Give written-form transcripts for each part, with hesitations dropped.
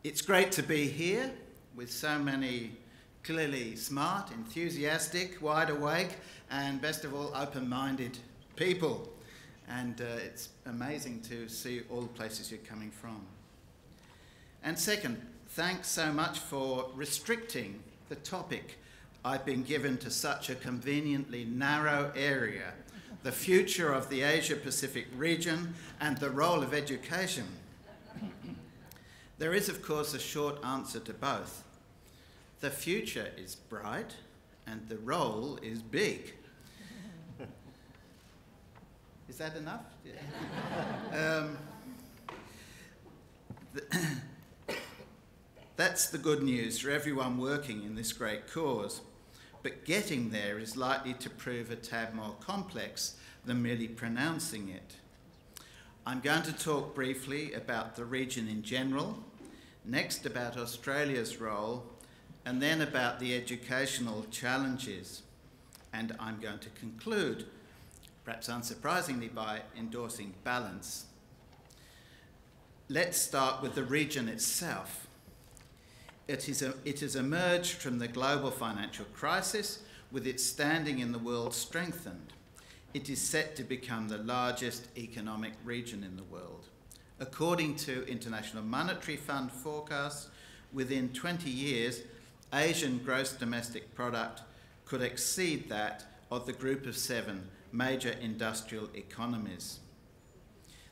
It's great to be here with so many clearly smart, enthusiastic, wide awake, and best of all, open-minded people. And it's amazing to see all the places you're coming from. And second, thanks so much for restricting the topic I've been given to such a conveniently narrow area, the future of the Asia-Pacific region and the role of education. There is, of course, a short answer to both. The future is bright and the role is big. Is that enough? That's the good news for everyone working in this great cause. But getting there is likely to prove a tad more complex than merely pronouncing it. I'm going to talk briefly about the region in general, next about Australia's role, and then about the educational challenges. And I'm going to conclude, perhaps unsurprisingly, by endorsing balance. Let's start with the region itself. It has emerged from the global financial crisis with its standing in the world strengthened. It is set to become the largest economic region in the world. According to International Monetary Fund forecasts, within 20 years, Asian gross domestic product could exceed that of the group of 7 major industrial economies.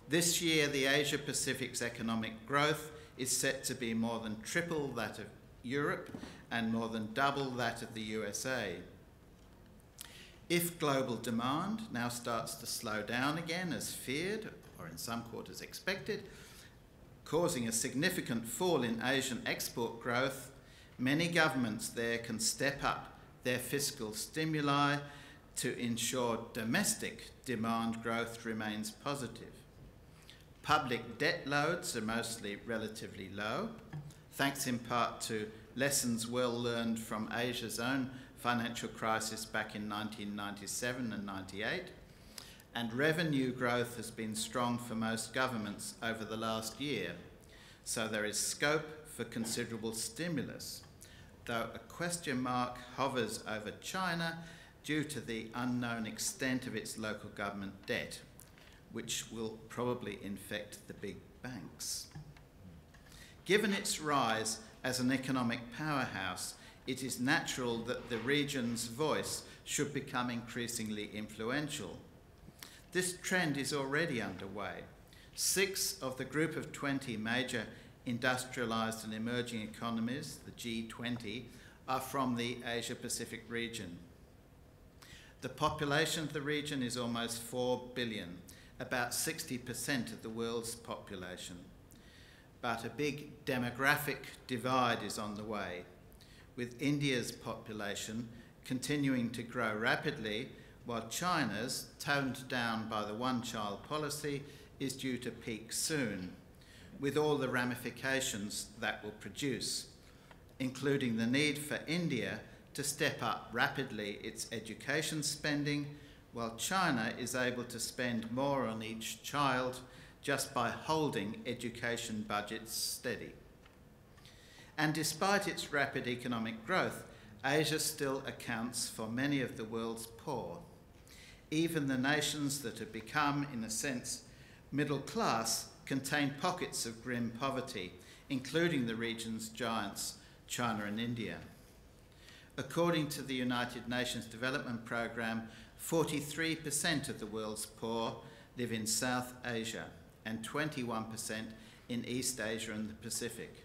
This year, the Asia-Pacific's economic growth is set to be more than triple that of Europe and more than double that of the USA. If global demand now starts to slow down again as feared, or in some quarters expected, causing a significant fall in Asian export growth, many governments there can step up their fiscal stimuli to ensure domestic demand growth remains positive. Public debt loads are mostly relatively low, thanks in part to lessons well learned from Asia's own financial crisis back in 1997 and 98, and revenue growth has been strong for most governments over the last year, so there is scope for considerable stimulus, though a question mark hovers over China due to the unknown extent of its local government debt, which will probably infect the big banks. Given its rise as an economic powerhouse, it is natural that the region's voice should become increasingly influential. This trend is already underway. 6 of the group of 20 major industrialised and emerging economies, the G20, are from the Asia-Pacific region. The population of the region is almost 4 billion, about 60% of the world's population. But a big demographic divide is on the way, with India's population continuing to grow rapidly, while China's, toned down by the one-child policy, is due to peak soon, with all the ramifications that will produce, including the need for India to step up rapidly its education spending, while China is able to spend more on each child just by holding education budgets steady. And despite its rapid economic growth, Asia still accounts for many of the world's poor. Even the nations that have become, in a sense, middle class contain pockets of grim poverty, including the region's giants, China and India. According to the United Nations Development Programme, 43% of the world's poor live in South Asia and 21% in East Asia and the Pacific.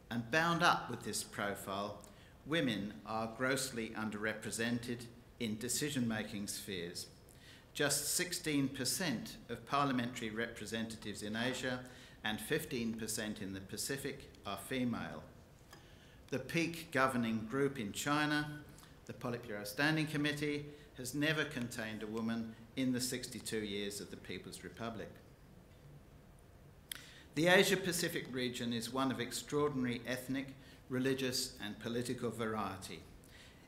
And bound up with this profile, women are grossly underrepresented in decision-making spheres. Just 16% of parliamentary representatives in Asia and 15% in the Pacific are female. The peak governing group in China, the Politburo Standing Committee, has never contained a woman in the 62 years of the People's Republic. The Asia-Pacific region is one of extraordinary ethnic, religious and political variety.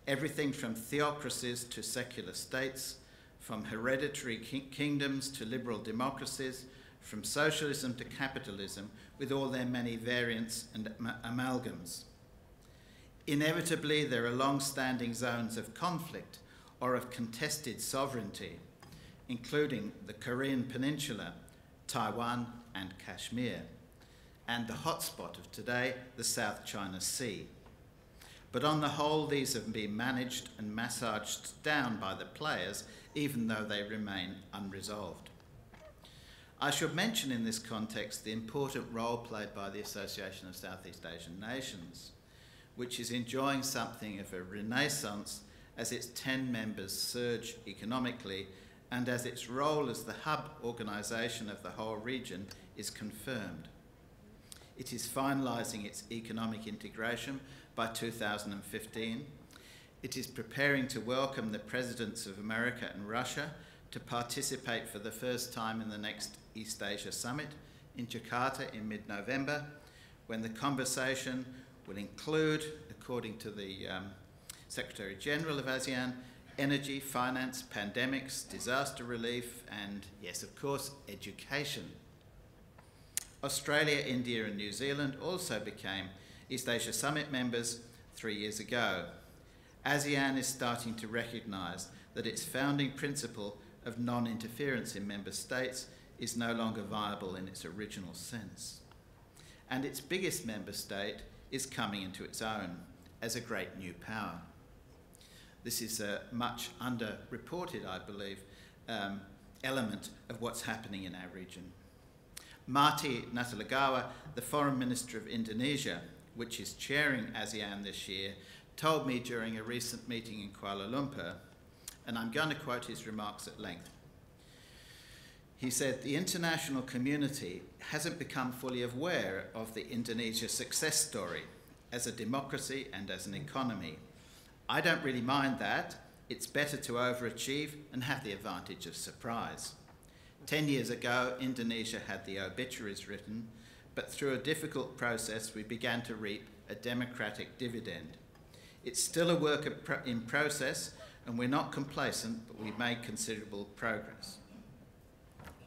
Everything from theocracies to secular states, from hereditary kingdoms to liberal democracies, from socialism to capitalism, with all their many variants and amalgams. Inevitably, there are long-standing zones of conflict or of contested sovereignty, including the Korean Peninsula, Taiwan and Kashmir, and the hotspot of today, the South China Sea. But on the whole, these have been managed and massaged down by the players, even though they remain unresolved. I should mention in this context the important role played by the Association of Southeast Asian Nations, which is enjoying something of a renaissance as its 10 members surge economically and as its role as the hub organisation of the whole region is confirmed. It is finalising its economic integration by 2015. It is preparing to welcome the presidents of America and Russia to participate for the first time in the next East Asia Summit in Jakarta in mid-November, when the conversation will include, according to the Secretary-General of ASEAN, energy, finance, pandemics, disaster relief, and, yes, of course, education. Australia, India and New Zealand also became East Asia Summit members 3 years ago. ASEAN is starting to recognise that its founding principle of non-interference in member states is no longer viable in its original sense. And its biggest member state is coming into its own as a great new power. This is a much underreported, I believe, element of what's happening in our region. Marty Natalegawa, the Foreign Minister of Indonesia, which is chairing ASEAN this year, told me during a recent meeting in Kuala Lumpur, and I'm going to quote his remarks at length. He said, "The international community hasn't become fully aware of the Indonesia success story as a democracy and as an economy. I don't really mind that. It's better to overachieve and have the advantage of surprise. 10 years ago, Indonesia had the obituaries written, but through a difficult process, we began to reap a democratic dividend. It's still a work in process, and we're not complacent, but we've made considerable progress."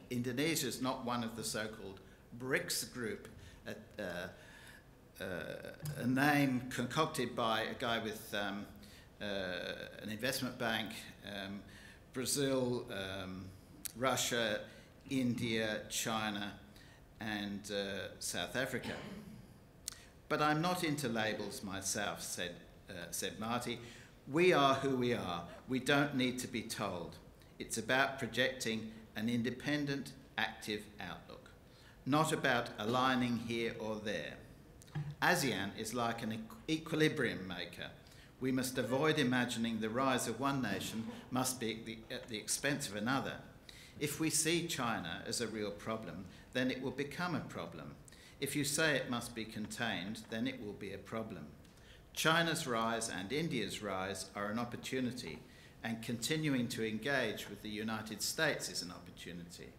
Indonesia is not one of the so-called BRICS group, a name concocted by a guy with an investment bank, Brazil, Russia, India, China, and South Africa. "But I'm not into labels myself," said Marty. "We are who we are. We don't need to be told. It's about projecting an independent, active outlook, not about aligning here or there. ASEAN is like an equilibrium maker. We must avoid imagining the rise of one nation must be at the expense of another. If we see China as a real problem, then it will become a problem. If you say it must be contained, then it will be a problem. China's rise and India's rise are an opportunity, and continuing to engage with the United States is an opportunity.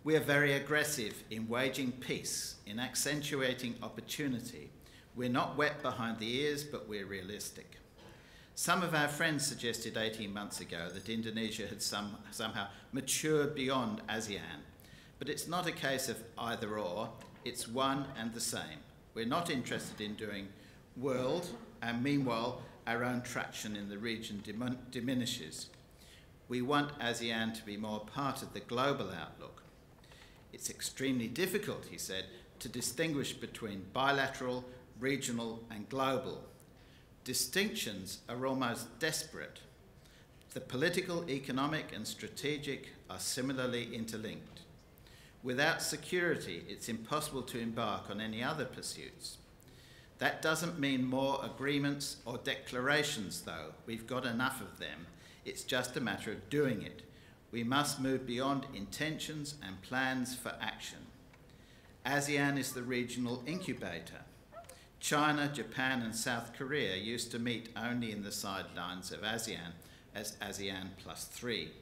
We are very aggressive in waging peace, in accentuating opportunity. We're not wet behind the ears, but we're realistic. Some of our friends suggested 18 months ago that Indonesia had somehow matured beyond ASEAN, but it's not a case of either or, it's one and the same. We're not interested in doing world, and meanwhile, our own traction in the region diminishes. We want ASEAN to be more part of the global outlook. It's extremely difficult," he said, "to distinguish between bilateral, regional and global. Distinctions are almost desperate. The political, economic and strategic are similarly interlinked. Without security, it's impossible to embark on any other pursuits. That doesn't mean more agreements or declarations, though. We've got enough of them. It's just a matter of doing it. We must move beyond intentions and plans for action. ASEAN is the regional incubator. China, Japan and South Korea used to meet only in the sidelines of ASEAN as ASEAN +3.